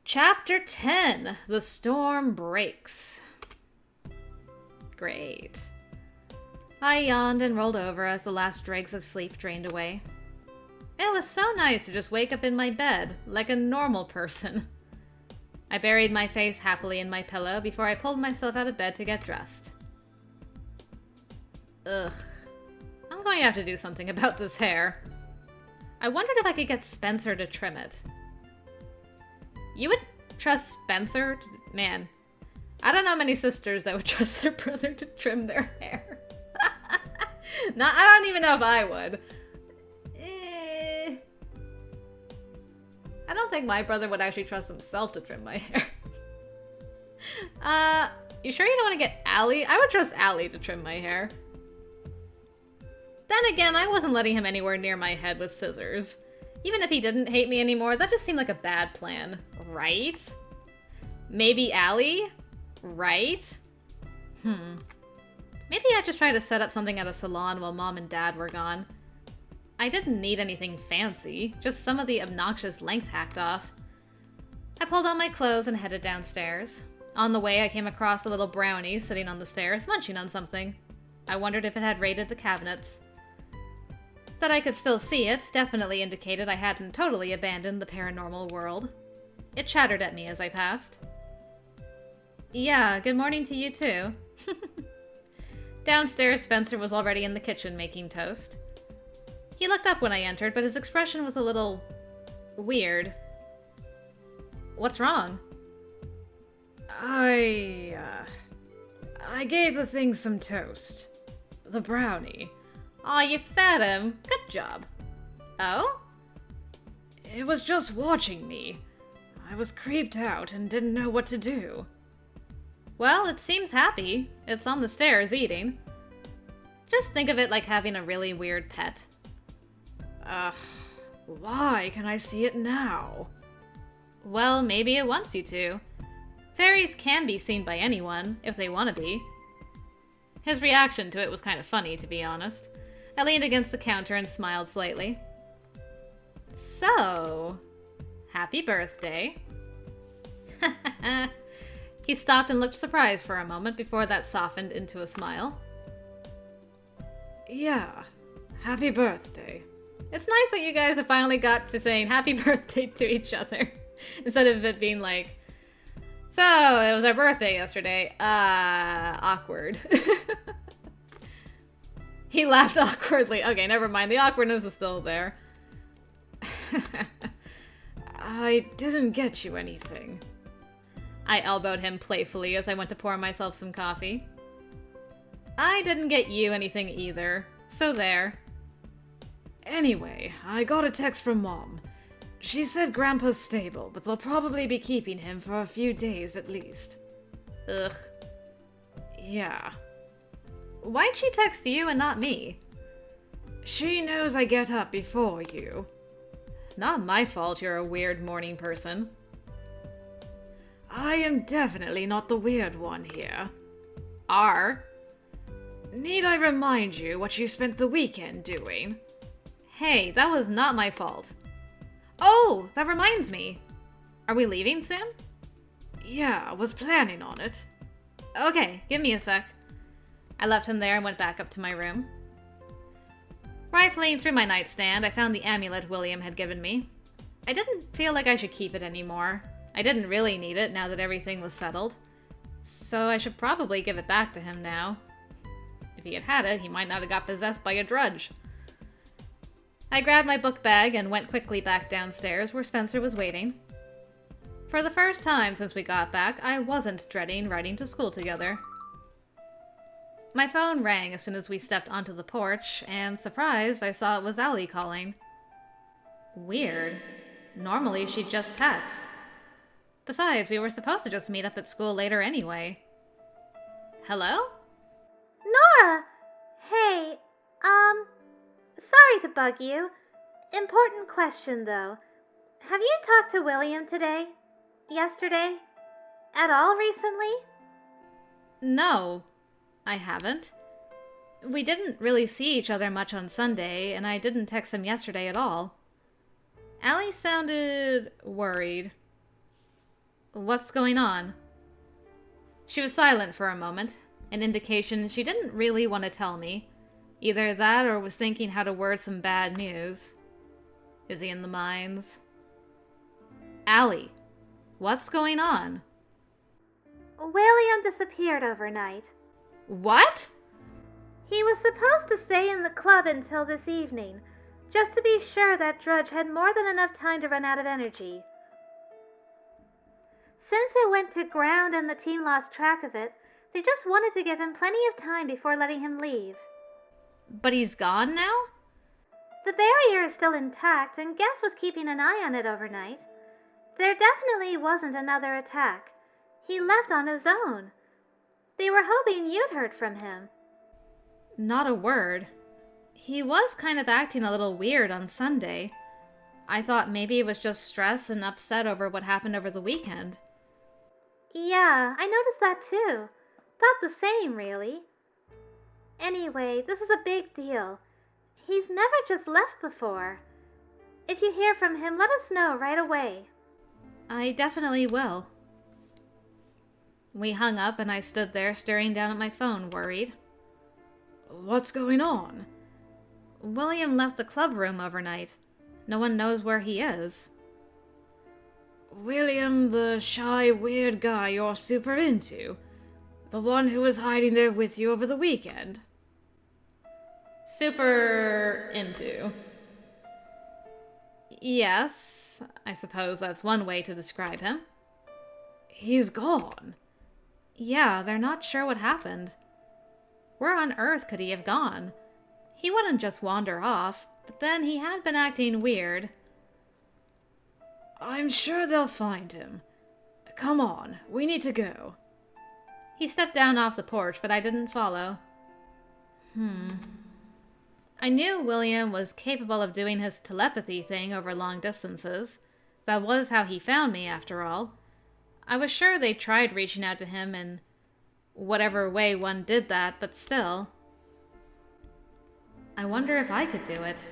Chapter 10, The Storm Breaks. Great. I yawned and rolled over as the last dregs of sleep drained away. It was so nice to just wake up in my bed, like a normal person. I buried my face happily in my pillow before I pulled myself out of bed to get dressed. Ugh. I'm going to have to do something about this hair. I wondered if I could get Spencer to trim it. You would trust Spencer? Man, I don't know many sisters that would trust their brother to trim their hair. No, I don't even know if I would. I don't think my brother would actually trust himself to trim my hair. You sure you don't want to get Allie? I would trust Allie to trim my hair. Then again, I wasn't letting him anywhere near my head with scissors. Even if he didn't hate me anymore, that just seemed like a bad plan, right? Maybe Allie? Right? Maybe I just tried to set up something at a salon while Mom and Dad were gone. I didn't need anything fancy, just some of the obnoxious length hacked off. I pulled on my clothes and headed downstairs. On the way, I came across a little brownie sitting on the stairs, munching on something. I wondered if it had raided the cabinets. That I could still see it definitely indicated I hadn't totally abandoned the paranormal world. It chattered at me as I passed. Yeah, good morning to you too. Downstairs, Spencer was already in the kitchen making toast. He looked up when I entered, but his expression was a little weird. What's wrong? I gave the thing some toast. The brownie. Aw, you fed him. Good job. Oh? It was just watching me. I was creeped out and didn't know what to do. Well, it seems happy. It's on the stairs eating. Just think of it like having a really weird pet. Why can I see it now? Well, maybe it wants you to. Fairies can be seen by anyone, if they want to be. His reaction to it was kind of funny, to be honest. I leaned against the counter and smiled slightly. So, happy birthday. He stopped and looked surprised for a moment before that softened into a smile. Yeah, happy birthday. It's nice that you guys have finally got to saying happy birthday to each other. Instead of it being like, so, it was our birthday yesterday. Awkward. He laughed awkwardly. Okay, never mind. The awkwardness is still there. I didn't get you anything. I elbowed him playfully as I went to pour myself some coffee. I didn't get you anything either. So there. Anyway, I got a text from Mom. She said Grandpa's stable, but they'll probably be keeping him for a few days at least. Ugh. Yeah. Why'd she text you and not me? She knows I get up before you. Not my fault you're a weird morning person. I am definitely not the weird one here. Are? Need I remind you what you spent the weekend doing? Hey, that was not my fault. Oh, that reminds me. Are we leaving soon? Yeah, I was planning on it. Okay, give me a sec. I left him there and went back up to my room. Rifling through my nightstand, I found the amulet William had given me. I didn't feel like I should keep it anymore. I didn't really need it now that everything was settled. So I should probably give it back to him now. If he had had it, he might not have got possessed by a drudge. I grabbed my book bag and went quickly back downstairs where Spencer was waiting. For the first time since we got back, I wasn't dreading riding to school together. My phone rang as soon as we stepped onto the porch, and surprised, I saw it was Allie calling. Weird. Normally, she'd just text. Besides, we were supposed to just meet up at school later anyway. Hello? Nora! Hey, sorry to bug you. Important question, though. Have you talked to William today? Yesterday? At all recently? No, I haven't. We didn't really see each other much on Sunday, and I didn't text him yesterday at all. Allie sounded worried. What's going on? She was silent for a moment, an indication she didn't really want to tell me. Either that or was thinking how to word some bad news. Is he in the mines? Allie, what's going on? William disappeared overnight. What? He was supposed to stay in the club until this evening, just to be sure that Drudge had more than enough time to run out of energy. Since it went to ground and the team lost track of it, they just wanted to give him plenty of time before letting him leave. But he's gone now? The barrier is still intact, and Guess was keeping an eye on it overnight. There definitely wasn't another attack. He left on his own. They were hoping you'd heard from him. Not a word. He was kind of acting a little weird on Sunday. I thought maybe it was just stress and upset over what happened over the weekend. Yeah, I noticed that too. Thought the same, really. Anyway, this is a big deal. He's never just left before. If you hear from him, let us know right away. I definitely will. We hung up and I stood there staring down at my phone, worried. What's going on? William left the club room overnight. No one knows where he is. William, the shy, weird guy you're super into? The one who was hiding there with you over the weekend? Super into. Yes, I suppose that's one way to describe him. He's gone. Yeah, they're not sure what happened. Where on earth could he have gone? He wouldn't just wander off, but then he had been acting weird. I'm sure they'll find him. Come on, we need to go. He stepped down off the porch, but I didn't follow. I knew William was capable of doing his telepathy thing over long distances. That was how he found me, after all. I was sure they tried reaching out to him in whatever way one did that, but still. I wonder if I could do it.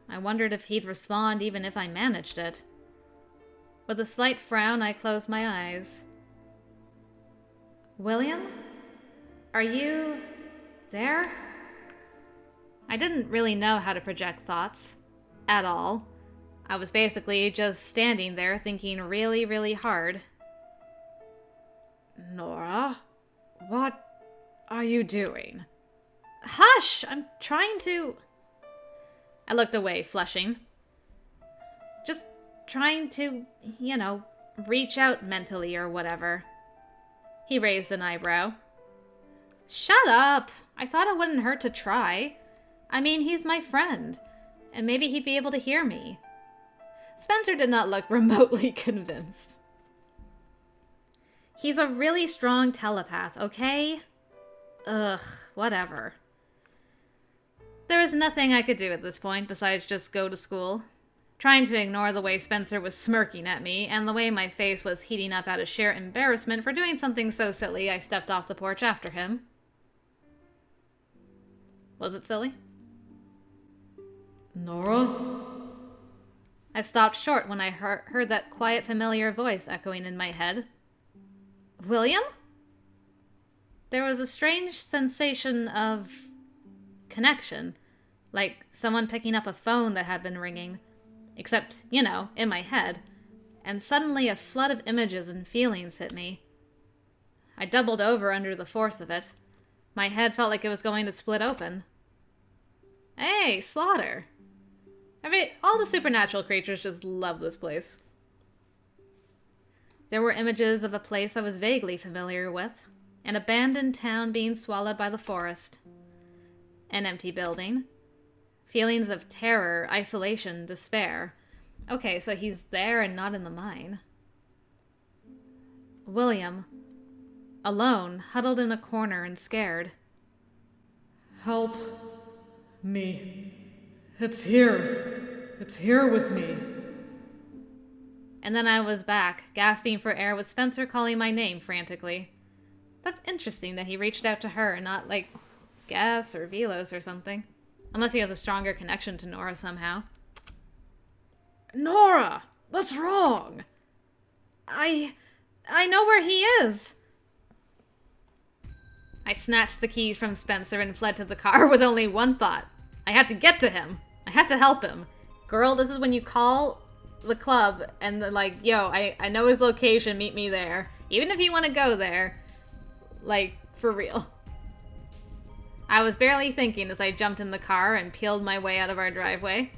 I wondered if he'd respond even if I managed it. With a slight frown, I closed my eyes. William? Are you there? I didn't really know how to project thoughts. At all. I was basically just standing there thinking really, really hard. Nora? What are you doing? Hush! I'm trying to... I looked away, flushing. Just trying to, reach out mentally or whatever. He raised an eyebrow. Shut up! I thought it wouldn't hurt to try. I mean, he's my friend, and maybe he'd be able to hear me. Spencer did not look remotely convinced. He's a really strong telepath, okay? Ugh, whatever. There was nothing I could do at this point besides just go to school. Trying to ignore the way Spencer was smirking at me, and the way my face was heating up out of sheer embarrassment for doing something so silly I stepped off the porch after him. Was it silly? Nora? I stopped short when I heard that quiet, familiar voice echoing in my head. William? There was a strange sensation of connection, like someone picking up a phone that had been ringing, except, in my head, and suddenly a flood of images and feelings hit me. I doubled over under the force of it. My head felt like it was going to split open. Hey, Slaughter! All the supernatural creatures just love this place. There were images of a place I was vaguely familiar with, an abandoned town being swallowed by the forest, an empty building, feelings of terror, isolation, despair. Okay, so he's there and not in the mine. William, alone, huddled in a corner and scared. Help me. It's here. It's here with me. And then I was back, gasping for air with Spencer calling my name frantically. That's interesting that he reached out to her and not, Gas or Velos or something. Unless he has a stronger connection to Nora somehow. Nora! What's wrong? I know where he is. I snatched the keys from Spencer and fled to the car with only one thought. I had to get to him. I had to help him. Girl, this is when you call the club and they're like, yo, I know his location, meet me there. Even if you want to go there. Like, for real. I was barely thinking as I jumped in the car and peeled my way out of our driveway.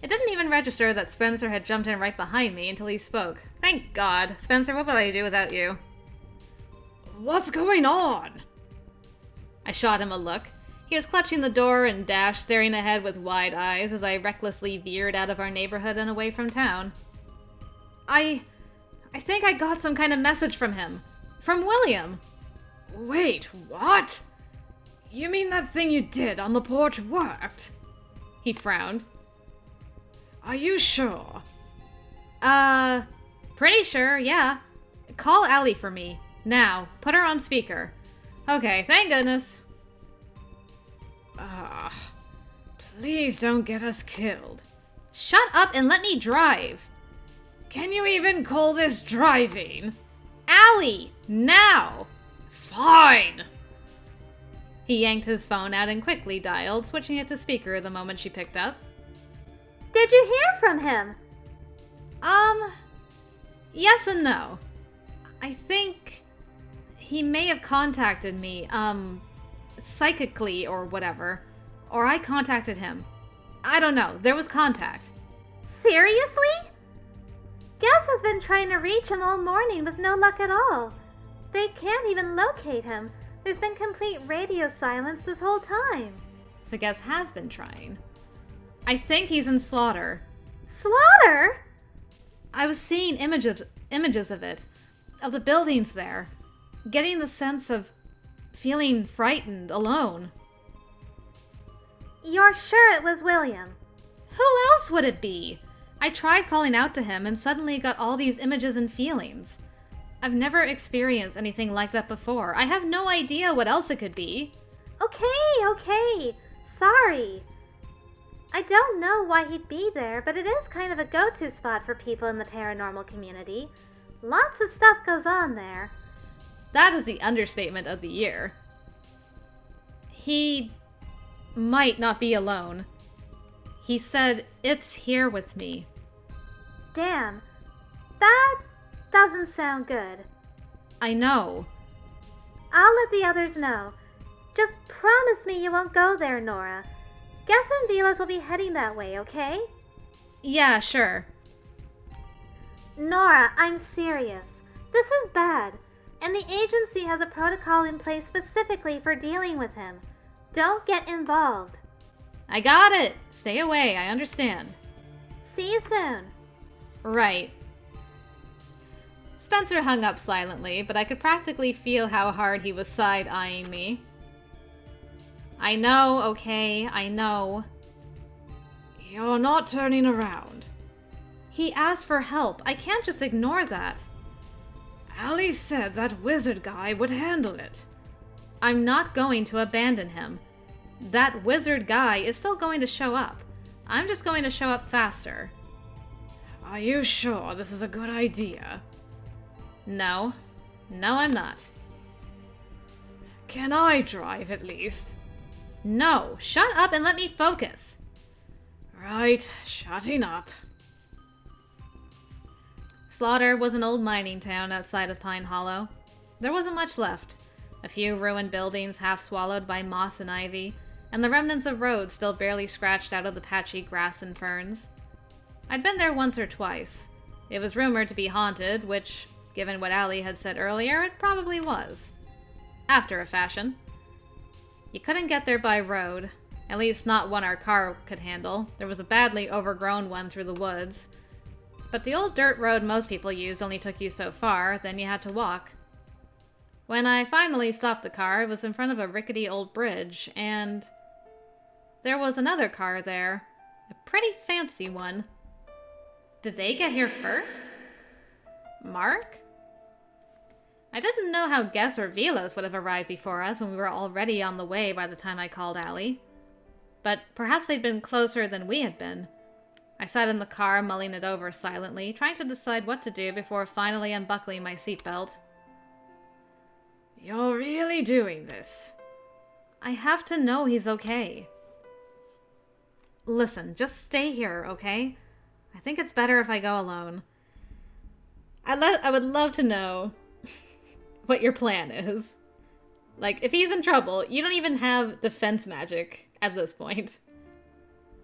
It didn't even register that Spencer had jumped in right behind me until he spoke. Thank God. Spencer, what would I do without you? What's going on? I shot him a look. He was clutching the door and Dash staring ahead with wide eyes as I recklessly veered out of our neighborhood and away from town. I think I got some kind of message from him. From William. Wait, what? You mean that thing you did on the porch worked? He frowned. Are you sure? Pretty sure, yeah. Call Allie for me. Now. Put her on speaker. Okay, thank goodness. Please don't get us killed. Shut up and let me drive. Can you even call this driving? Allie! Now! Fine! He yanked his phone out and quickly dialed, switching it to speaker the moment she picked up. Did you hear from him? Yes and no. I think he may have contacted me, psychically or whatever. Or I contacted him. I don't know. There was contact. Seriously? Gus has been trying to reach him all morning with no luck at all. They can't even locate him. There's been complete radio silence this whole time. So Gus has been trying. I think he's in Slaughter. Slaughter? I was seeing images of it. Of the buildings there. Getting the sense of feeling frightened, alone. You're sure it was William? Who else would it be? I tried calling out to him and suddenly got all these images and feelings. I've never experienced anything like that before. I have no idea what else it could be. Okay. Sorry. I don't know why he'd be there, but it is kind of a go-to spot for people in the paranormal community. Lots of stuff goes on there. That is the understatement of the year. He might not be alone. He said, "It's here with me." Damn. That doesn't sound good. I know. I'll let the others know. Just promise me you won't go there, Nora. Gus and Vilas will be heading that way, okay? Yeah, sure. Nora, I'm serious. This is bad, and the agency has a protocol in place specifically for dealing with him. Don't get involved. I got it. Stay away, I understand. See you soon. Right. Spencer hung up silently, but I could practically feel how hard he was side-eyeing me. I know, okay, I know. You're not turning around. He asked for help. I can't just ignore that. Allie said that wizard guy would handle it. I'm not going to abandon him. That wizard guy is still going to show up. I'm just going to show up faster. Are you sure this is a good idea? No. No, I'm not. Can I drive at least? No. Shut up and let me focus. Right, shutting up. Slaughter was an old mining town outside of Pine Hollow. There wasn't much left. A few ruined buildings half swallowed by moss and ivy, and the remnants of roads still barely scratched out of the patchy grass and ferns. I'd been there once or twice. It was rumored to be haunted, which, given what Allie had said earlier, it probably was. After a fashion. You couldn't get there by road, at least not one our car could handle. There was a badly overgrown one through the woods. But the old dirt road most people used only took you so far, then you had to walk. When I finally stopped the car, it was in front of a rickety old bridge, and there was another car there. A pretty fancy one. Did they get here first? Mark? I didn't know how Guess or Velos would have arrived before us when we were already on the way by the time I called Allie. But perhaps they'd been closer than we had been. I sat in the car, mulling it over silently, trying to decide what to do before finally unbuckling my seatbelt. You're really doing this? I have to know he's okay. Listen, just stay here, okay? I think it's better if I go alone. I would love to know what your plan is. Like, if he's in trouble, you don't even have defense magic at this point.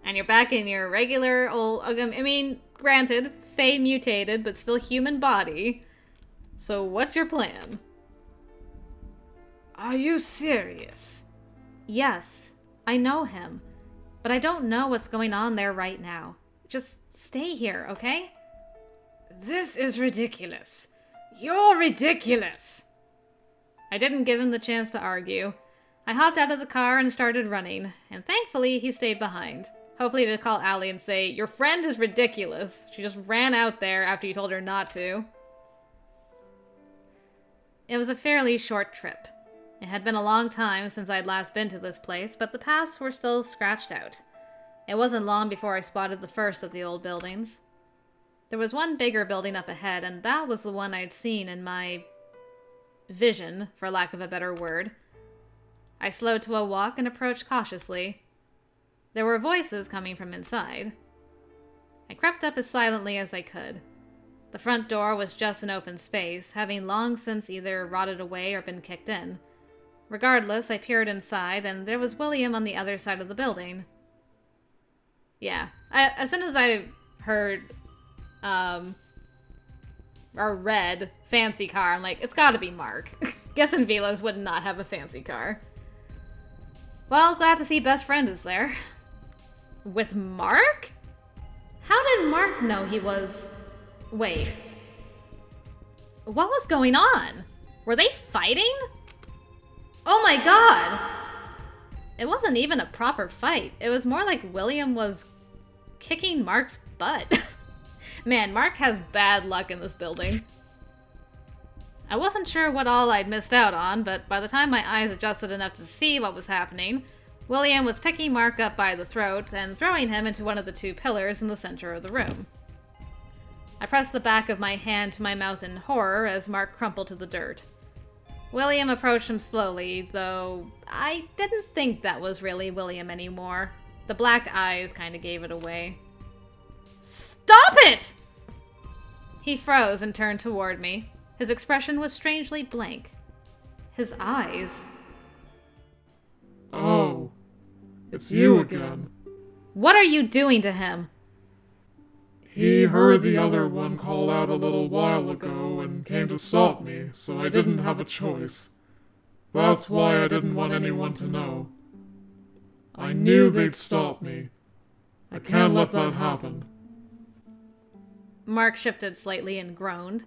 And you're back in your regular old, I mean, granted, Fae mutated, but still human body. So what's your plan? Are you serious? Yes, I know him, but I don't know what's going on there right now. Just stay here, okay? This is ridiculous. You're ridiculous. I didn't give him the chance to argue. I hopped out of the car and started running, and thankfully he stayed behind. Hopefully to call Allie and say, your friend is ridiculous. She just ran out there after you told her not to. It was a fairly short trip. It had been a long time since I'd last been to this place, but the paths were still scratched out. It wasn't long before I spotted the first of the old buildings. There was one bigger building up ahead, and that was the one I'd seen in my vision, for lack of a better word. I slowed to a walk and approached cautiously. There were voices coming from inside. I crept up as silently as I could. The front door was just an open space, having long since either rotted away or been kicked in. Regardless, I peered inside, and there was William on the other side of the building. Yeah, as soon as I heard, or read fancy car, I'm like, it's gotta be Mark. Guessing Velos would not have a fancy car. Well, glad to see best friend is there. With Mark? How did Mark know he was... Wait. What was going on? Were they fighting? Oh my god! It wasn't even a proper fight. It was more like William was kicking Mark's butt. Man, Mark has bad luck in this building. I wasn't sure what all I'd missed out on, but by the time my eyes adjusted enough to see what was happening, William was picking Mark up by the throat and throwing him into one of the two pillars in the center of the room. I pressed the back of my hand to my mouth in horror as Mark crumpled to the dirt. William approached him slowly, though I didn't think that was really William anymore. The black eyes kind of gave it away. Stop it! He froze and turned toward me. His expression was strangely blank. His eyes... Oh, it's you again. What are you doing to him? He heard the other one call out a little while ago and came to stop me, so I didn't have a choice. That's why I didn't want anyone to know. I knew they'd stop me. I can't let that happen. Mark shifted slightly and groaned.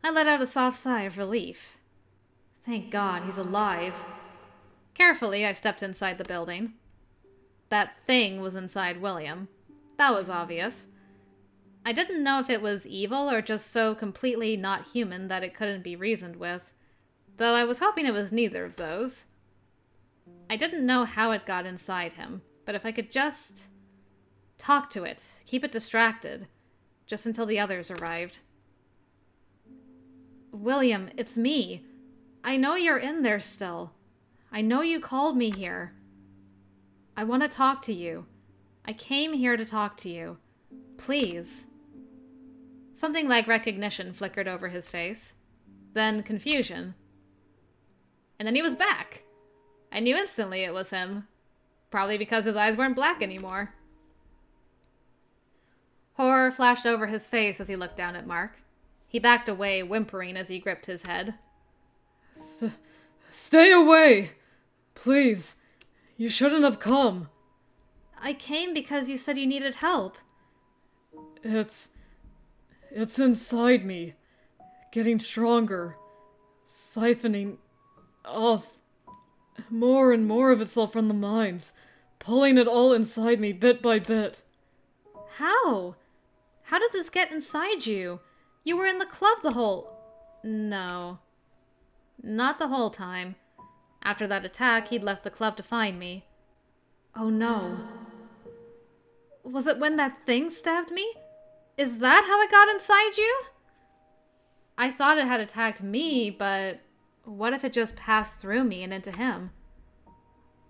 I let out a soft sigh of relief. Thank God he's alive. Carefully, I stepped inside the building. That thing was inside William. That was obvious. I didn't know if it was evil or just so completely not human that it couldn't be reasoned with, though I was hoping it was neither of those. I didn't know how it got inside him, but if I could just talk to it, keep it distracted, just until the others arrived. William, it's me. I know you're in there still. I know you called me here. I want to talk to you. I came here to talk to you. Please. Something like recognition flickered over his face. Then confusion. And then he was back. I knew instantly it was him. Probably because his eyes weren't black anymore. Horror flashed over his face as he looked down at Mark. He backed away, whimpering as he gripped his head. Stay away! Please. You shouldn't have come. I came because you said you needed help. It's inside me. Getting stronger. Siphoning off more and more of itself from the mines. Pulling it all inside me bit by bit. How? How did this get inside you? You were in the club the whole... No. Not the whole time. After that attack, he'd left the club to find me. Oh no. Was it when that thing stabbed me? Is that how it got inside you? I thought it had attacked me, but what if it just passed through me and into him?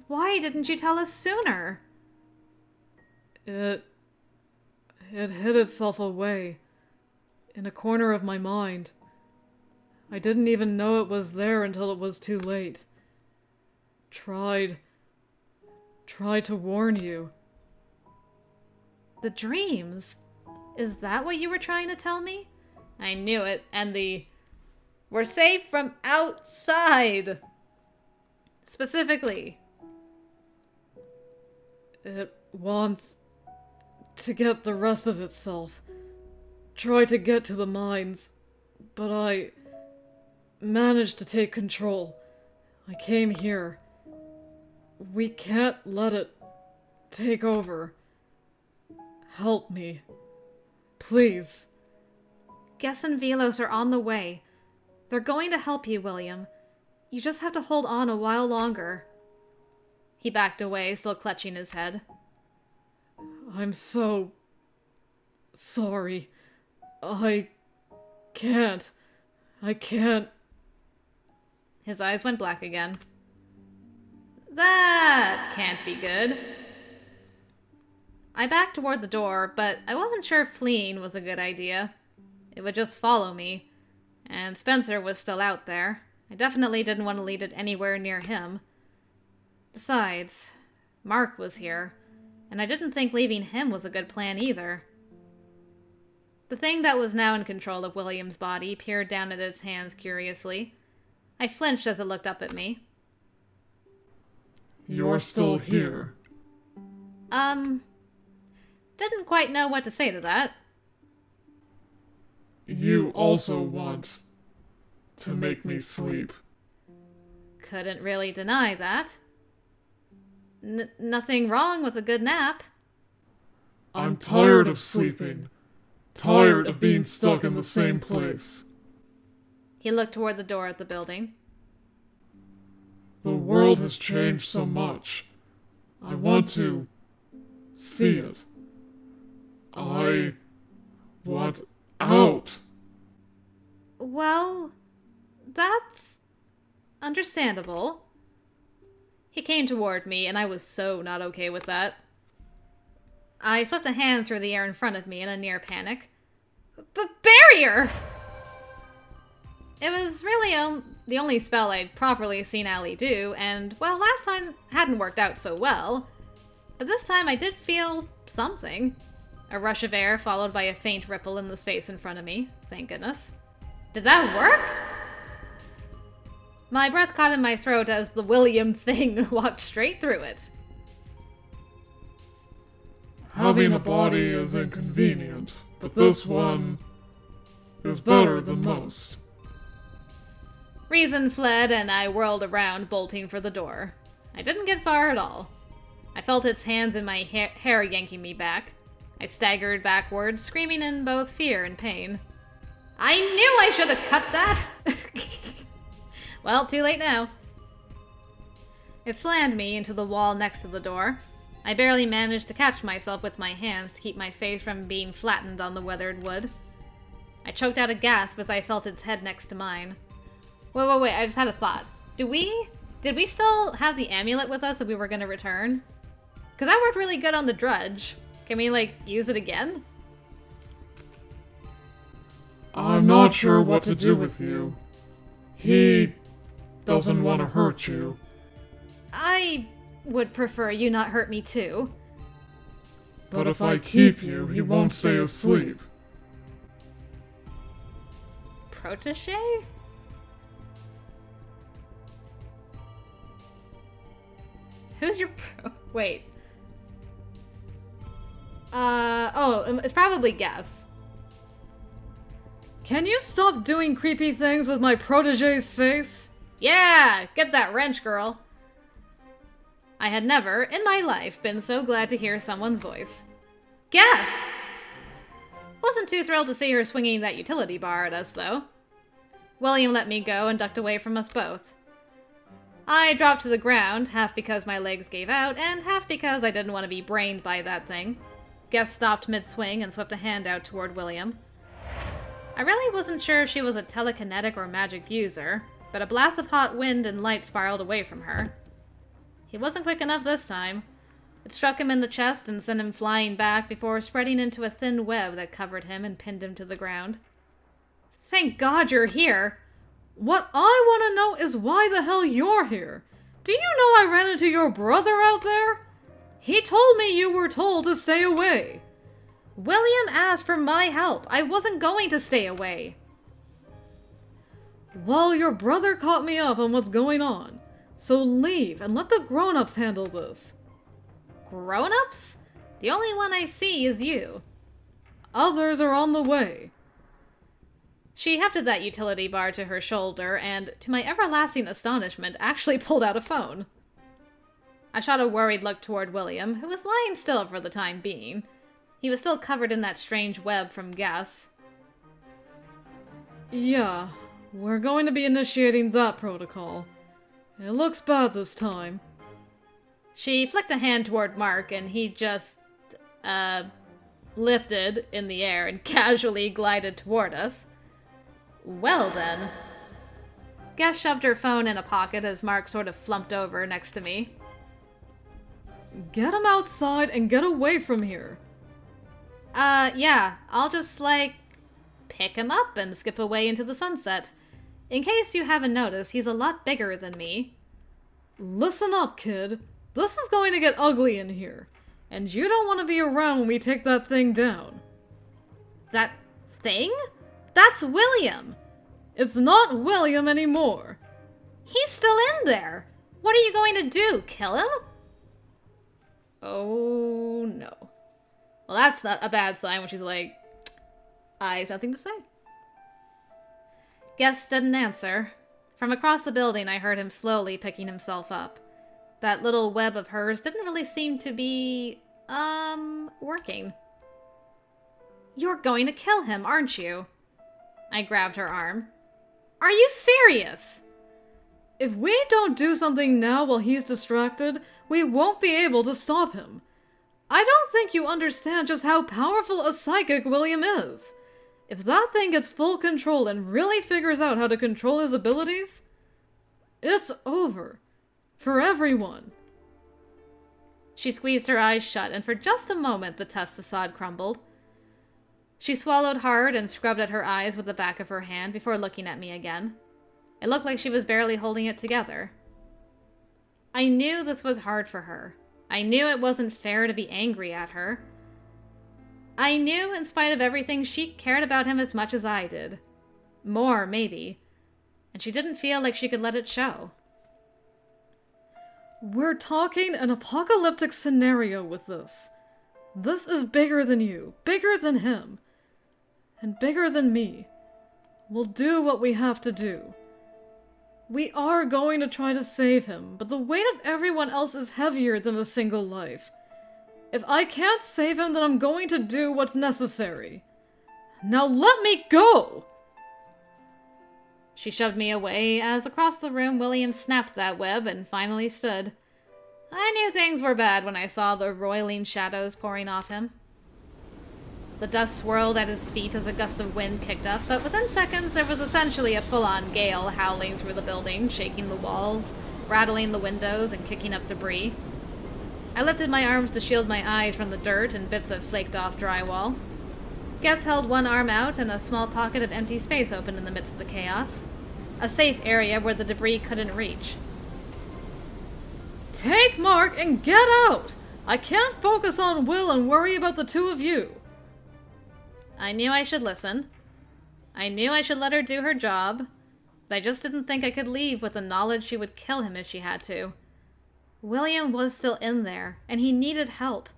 Why didn't you tell us sooner? It hid itself away, in a corner of my mind. I didn't even know it was there until it was too late. Tried to warn you. The dreams? Is that what you were trying to tell me? I knew it, and we're safe from outside. Specifically. It wants to get the rest of itself. Try to get to the mines, but I managed to take control. I came here. We can't let it take over. Help me. Please. Guess and Velos are on the way. They're going to help you, William. You just have to hold on a while longer. He backed away, still clutching his head. I'm so sorry. I can't. His eyes went black again. That can't be good. I backed toward the door, but I wasn't sure fleeing was a good idea. It would just follow me, and Spencer was still out there. I definitely didn't want to lead it anywhere near him. Besides, Mark was here, and I didn't think leaving him was a good plan either. The thing that was now in control of William's body peered down at its hands curiously. I flinched as it looked up at me. You're still here. Didn't quite know what to say to that. You also want to make me sleep. Couldn't really deny that. Nothing wrong with a good nap. I'm tired of sleeping. Tired of being stuck in the same place. He looked toward the door at the building. The world has changed so much. I want to see it. I want out. Well, that's understandable. He came toward me, and I was so not okay with that. I swept a hand through the air in front of me in a near panic. Barrier! It was really the only spell I'd properly seen Allie do, and, well, last time hadn't worked out so well. But this time I did feel something. A rush of air followed by a faint ripple in the space in front of me, thank goodness. Did that work? My breath caught in my throat as the William thing walked straight through it. Having a body is inconvenient, but this one is better than most. Reason fled, and I whirled around, bolting for the door. I didn't get far at all. I felt its hands in my hair yanking me back. I staggered backwards, screaming in both fear and pain. I knew I should have cut that! Well, too late now. It slammed me into the wall next to the door. I barely managed to catch myself with my hands to keep my face from being flattened on the weathered wood. I choked out a gasp as I felt its head next to mine. Wait, I just had a thought. Did we still have the amulet with us that we were going to return? Because that worked really good on the drudge. Can we, use it again? I'm not sure what to do with you. He doesn't want to hurt you. I would prefer you not hurt me too. But if I keep you, he won't stay asleep. Protege? Who's your wait. It's probably Guess. Can you stop doing creepy things with my protege's face? Yeah! Get that wrench, girl! I had never, in my life, been so glad to hear someone's voice. Guess! Wasn't too thrilled to see her swinging that utility bar at us, though. William let me go and ducked away from us both. I dropped to the ground, half because my legs gave out, and half because I didn't want to be brained by that thing. Guess stopped mid-swing and swept a hand out toward William. I really wasn't sure if she was a telekinetic or magic user, but a blast of hot wind and light spiraled away from her. He wasn't quick enough this time. It struck him in the chest and sent him flying back before spreading into a thin web that covered him and pinned him to the ground. Thank God you're here! What I want to know is why the hell you're here. Do you know I ran into your brother out there? He told me you were told to stay away. William asked for my help. I wasn't going to stay away. Well, your brother caught me up on what's going on. So leave and let the grown-ups handle this. Grown-ups? The only one I see is you. Others are on the way. She hefted that utility bar to her shoulder and, to my everlasting astonishment, actually pulled out a phone. I shot a worried look toward William, who was lying still for the time being. He was still covered in that strange web from gas. Yeah, we're going to be initiating that protocol. It looks bad this time. She flicked a hand toward Mark, and he just, lifted in the air and casually glided toward us. Well then. Guess shoved her phone in a pocket as Mark sort of flumped over next to me. Get him outside and get away from here. Yeah, I'll just, pick him up and skip away into the sunset. In case you haven't noticed, he's a lot bigger than me. Listen up, kid. This is going to get ugly in here. And you don't want to be around when we take that thing down. That thing? That's William! It's not William anymore. He's still in there! What are you going to do, kill him? Oh, no. Well, that's not a bad sign when she's like, I have nothing to say. Guest didn't answer. From across the building, I heard him slowly picking himself up. That little web of hers didn't really seem to be, working. You're going to kill him, aren't you? I grabbed her arm. Are you serious? If we don't do something now while he's distracted, we won't be able to stop him. I don't think you understand just how powerful a psychic William is. If that thing gets full control and really figures out how to control his abilities, it's over. For everyone. She squeezed her eyes shut, and for just a moment the tough facade crumbled. She swallowed hard and scrubbed at her eyes with the back of her hand before looking at me again. It looked like she was barely holding it together. I knew this was hard for her. I knew it wasn't fair to be angry at her. I knew, in spite of everything, she cared about him as much as I did. More, maybe. And she didn't feel like she could let it show. We're talking an apocalyptic scenario with this. This is bigger than you, bigger than him, and bigger than me. We'll do what we have to do. We are going to try to save him, but the weight of everyone else is heavier than a single life. If I can't save him, then I'm going to do what's necessary. Now let me go! She shoved me away as across the room William snapped that web and finally stood. I knew things were bad when I saw the roiling shadows pouring off him. The dust swirled at his feet as a gust of wind kicked up, but within seconds there was essentially a full-on gale howling through the building, shaking the walls, rattling the windows, and kicking up debris. I lifted my arms to shield my eyes from the dirt and bits of flaked-off drywall. Guess held one arm out and a small pocket of empty space opened in the midst of the chaos. A safe area where the debris couldn't reach. Take Mark and get out! I can't focus on Will and worry about the two of you. I knew I should listen. I knew I should let her do her job, but I just didn't think I could leave with the knowledge she would kill him if she had to. William was still in there, and he needed help.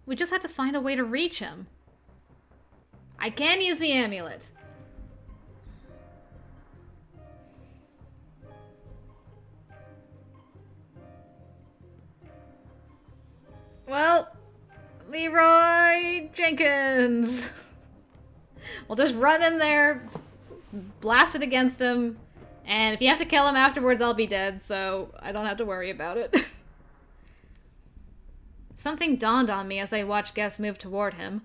We just had to find a way to reach him. I can use the amulet. Well, Leroy Jenkins. We'll just run in there, blast it against him, and if you have to kill him afterwards, I'll be dead, so I don't have to worry about it. Something dawned on me as I watched Guess move toward him.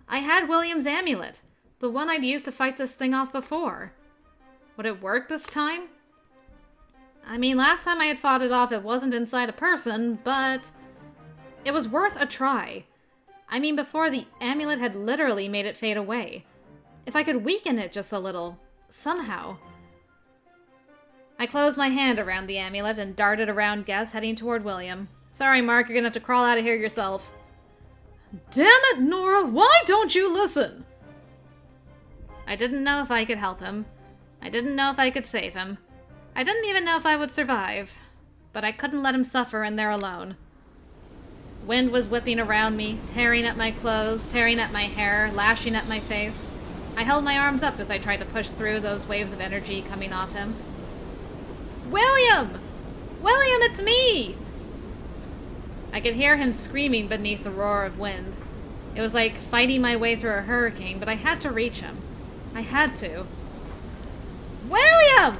I had William's amulet, the one I'd used to fight this thing off before. Would it work this time? I mean, last time I had fought it off, it wasn't inside a person, but it was worth a try. I mean, before the amulet had literally made it fade away. If I could weaken it just a little, somehow. I closed my hand around the amulet and darted around Guess, heading toward William. Sorry, Mark, you're gonna have to crawl out of here yourself. Damn it, Nora, why don't you listen? I didn't know if I could help him. I didn't know if I could save him. I didn't even know if I would survive. But I couldn't let him suffer in there alone. Wind was whipping around me, tearing at my clothes, tearing at my hair, lashing at my face. I held my arms up as I tried to push through those waves of energy coming off him. William! William, it's me! I could hear him screaming beneath the roar of wind. It was like fighting my way through a hurricane, but I had to reach him. I had to. William!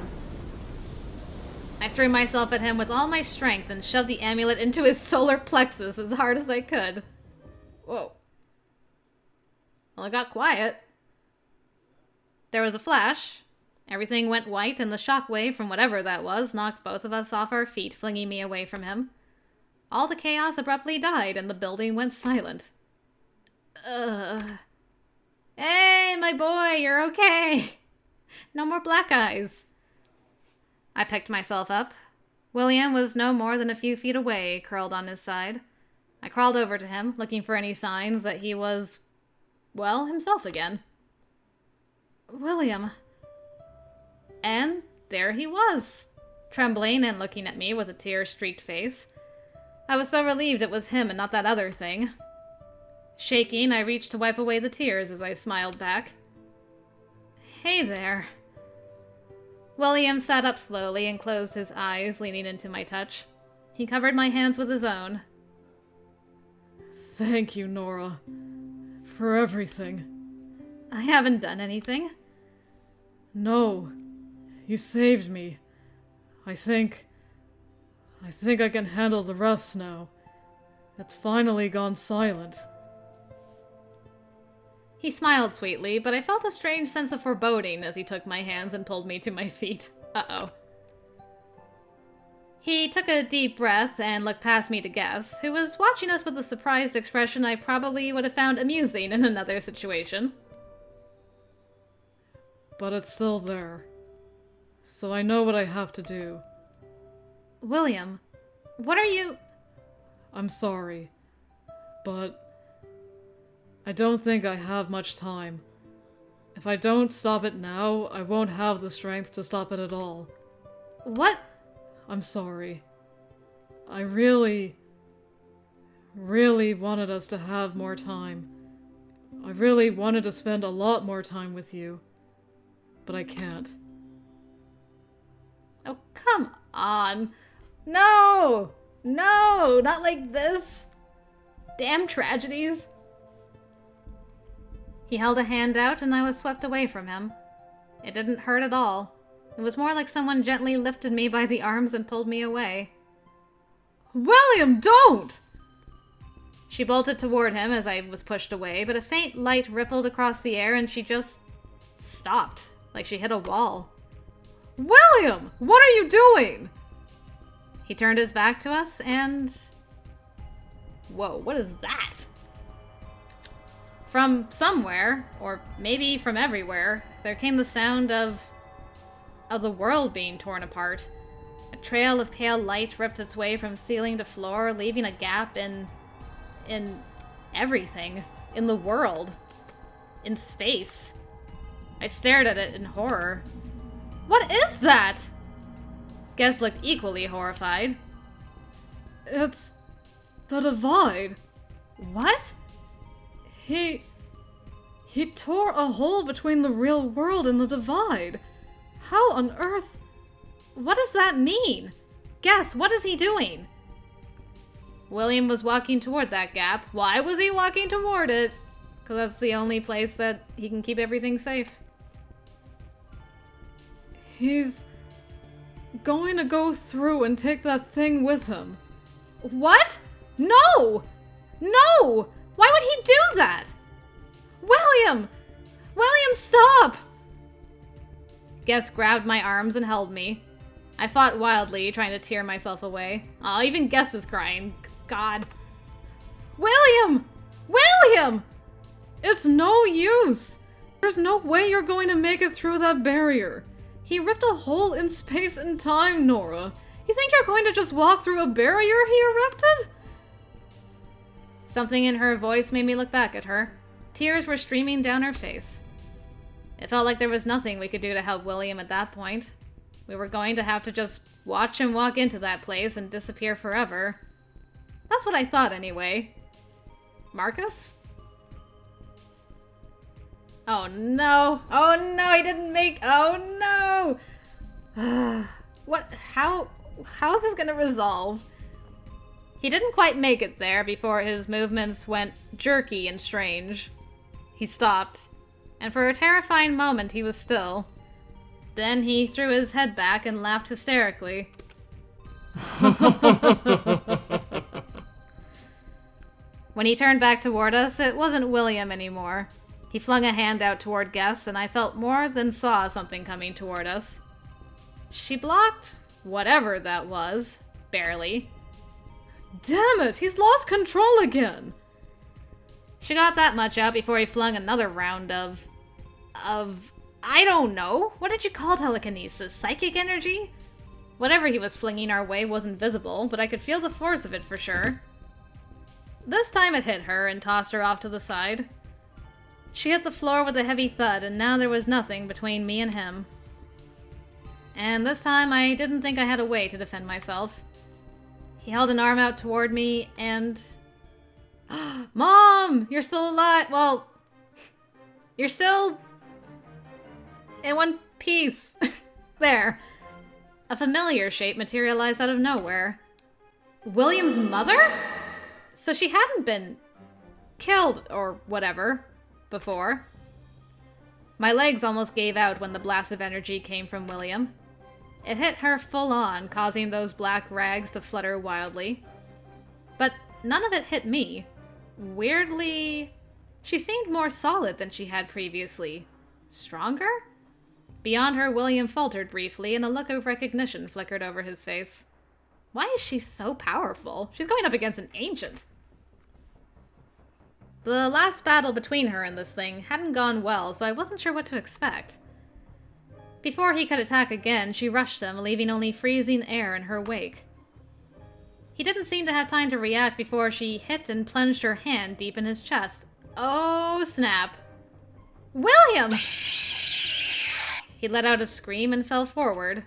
I threw myself at him with all my strength and shoved the amulet into his solar plexus as hard as I could. Whoa. Well, it got quiet. There was a flash. Everything went white, and the shockwave from whatever that was knocked both of us off our feet, flinging me away from him. All the chaos abruptly died, and the building went silent. Hey, my boy, you're okay. No more black eyes. I picked myself up. William was no more than a few feet away, curled on his side. I crawled over to him, looking for any signs that he was, well, himself again. William. And there he was, trembling and looking at me with a tear-streaked face. I was so relieved it was him and not that other thing. Shaking, I reached to wipe away the tears as I smiled back. Hey there. William sat up slowly and closed his eyes, leaning into my touch. He covered my hands with his own. Thank you, Nora, for everything. I haven't done anything. No, you saved me. I think I can handle the rest now. It's finally gone silent. He smiled sweetly, but I felt a strange sense of foreboding as he took my hands and pulled me to my feet. Uh-oh. He took a deep breath and looked past me to Guess, who was watching us with a surprised expression I probably would have found amusing in another situation. But it's still there. So I know what I have to do. William, what are you... I'm sorry, but I don't think I have much time. If I don't stop it now, I won't have the strength to stop it at all. What? I'm sorry. I really wanted us to have more time. I really wanted to spend a lot more time with you. But I can't. Oh, come on. No! No! Not like this! Damn tragedies. He held a hand out and I was swept away from him. It didn't hurt at all. It was more like someone gently lifted me by the arms and pulled me away. William, don't! She bolted toward him as I was pushed away, but a faint light rippled across the air and she just stopped, like she hit a wall. William! What are you doing? He turned his back to us and... Whoa, what is that? From somewhere, or maybe from everywhere, there came the sound of the world being torn apart. A trail of pale light ripped its way from ceiling to floor, leaving a gap in everything. In the world. In space. I stared at it in horror. What is that? Guess looked equally horrified. It's the divide. What? He tore a hole between the real world and the divide. How on earth? What does that mean? Guess, what is he doing? William was walking toward that gap. Why was he walking toward it? Because that's the only place that he can keep everything safe. He's going to go through and take that thing with him. What? No! No! Why would he do that? William! William, stop! Guess grabbed my arms and held me. I fought wildly, trying to tear myself away. Aw, even Guess is crying. God. William! William! It's no use! There's no way you're going to make it through that barrier. He ripped a hole in space and time, Nora. You think you're going to just walk through a barrier he erected? Something in her voice made me look back at her. Tears were streaming down her face. It felt like there was nothing we could do to help William at that point. We were going to have to just watch him walk into that place and disappear forever. That's what I thought anyway. Marcus? Oh no! Oh no, he didn't make— oh no! What? How is this gonna resolve? He didn't quite make it there before his movements went jerky and strange. He stopped, and for a terrifying moment he was still. Then he threw his head back and laughed hysterically. When he turned back toward us, it wasn't William anymore. He flung a hand out toward Guess, and I felt more than saw something coming toward us. She blocked whatever that was, barely. Damn it, he's lost control again! She got that much out before he flung another round of, I don't know. What did you call telekinesis? Psychic energy? Whatever he was flinging our way wasn't visible, but I could feel the force of it for sure. This time it hit her and tossed her off to the side. She hit the floor with a heavy thud, and now there was nothing between me and him. And this time I didn't think I had a way to defend myself. He held an arm out toward me and... Mom! You're still alive! Well... You're still... in one piece. There. A familiar shape materialized out of nowhere. William's mother? So she hadn't been... killed, or whatever, before. My legs almost gave out when the blast of energy came from William. It hit her full on, causing those black rags to flutter wildly. But none of it hit me. Weirdly, she seemed more solid than she had previously. Stronger? Beyond her, William faltered briefly, and a look of recognition flickered over his face. Why is she so powerful? She's going up against an ancient. The last battle between her and this thing hadn't gone well, so I wasn't sure what to expect. Before he could attack again, she rushed him, leaving only freezing air in her wake. He didn't seem to have time to react before she hit and plunged her hand deep in his chest. Oh, snap. William! He let out a scream and fell forward.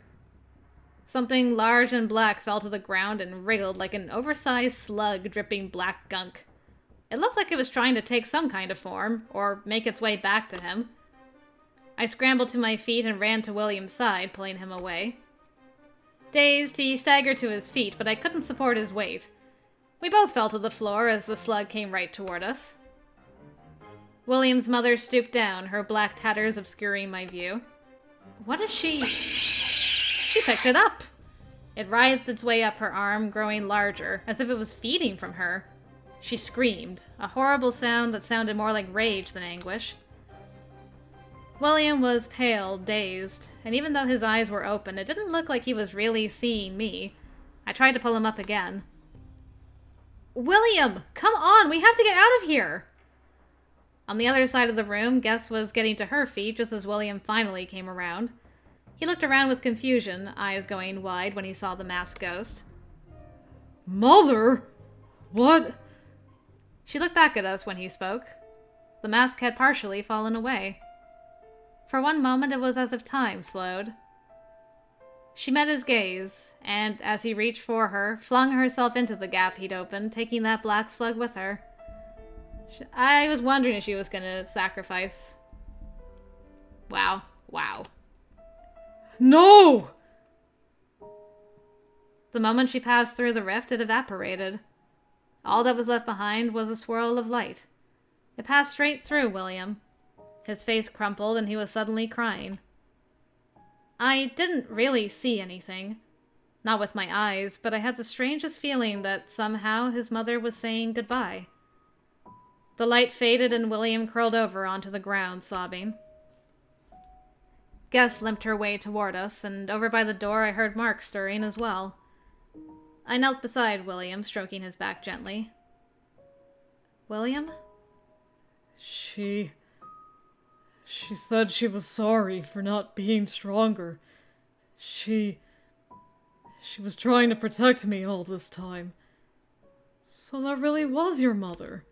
Something large and black fell to the ground and wriggled like an oversized slug dripping black gunk. It looked like it was trying to take some kind of form, or make its way back to him. I scrambled to my feet and ran to William's side, pulling him away. Dazed, he staggered to his feet, but I couldn't support his weight. We both fell to the floor as the slug came right toward us. William's mother stooped down, her black tatters obscuring my view. What is she... She picked it up! It writhed its way up her arm, growing larger, as if it was feeding from her. She screamed, a horrible sound that sounded more like rage than anguish. William was pale, dazed, and even though his eyes were open, it didn't look like he was really seeing me. I tried to pull him up again. William! Come on! We have to get out of here! On the other side of the room, Guess was getting to her feet just as William finally came around. He looked around with confusion, eyes going wide when he saw the masked ghost. Mother? What? She looked back at us when he spoke. The mask had partially fallen away. For one moment, it was as if time slowed. She met his gaze, and as he reached for her, flung herself into the gap he'd opened, taking that black slug with her. I was wondering if she was gonna sacrifice. Wow. Wow. No! The moment she passed through the rift, it evaporated. All that was left behind was a swirl of light. It passed straight through William. His face crumpled, and he was suddenly crying. I didn't really see anything. Not with my eyes, but I had the strangest feeling that somehow his mother was saying goodbye. The light faded and William curled over onto the ground, sobbing. Gus limped her way toward us, and over by the door I heard Mark stirring as well. I knelt beside William, stroking his back gently. William? She said she was sorry for not being stronger. She was trying to protect me all this time. So that really was your mother.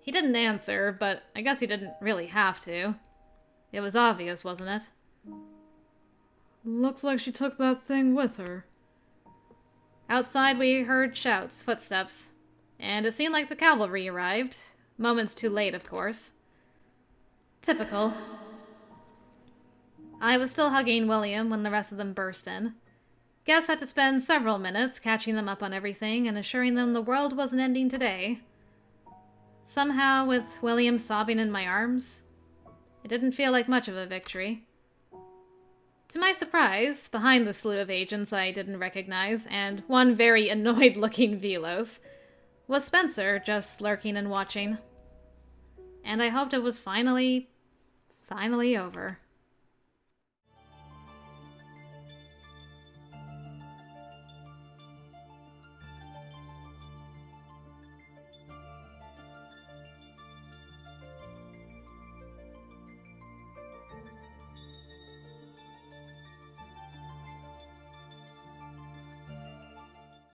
He didn't answer, but I guess he didn't really have to. It was obvious, wasn't it? Looks like she took that thing with her. Outside we heard shouts, footsteps, and it seemed like the cavalry arrived. Moments too late, of course. Typical. I was still hugging William when the rest of them burst in. Guess had to spend several minutes catching them up on everything and assuring them the world wasn't ending today. Somehow, with William sobbing in my arms, it didn't feel like much of a victory. To my surprise, behind the slew of agents I didn't recognize, and one very annoyed-looking Velos, was Spencer just lurking and watching. And I hoped it was finally over.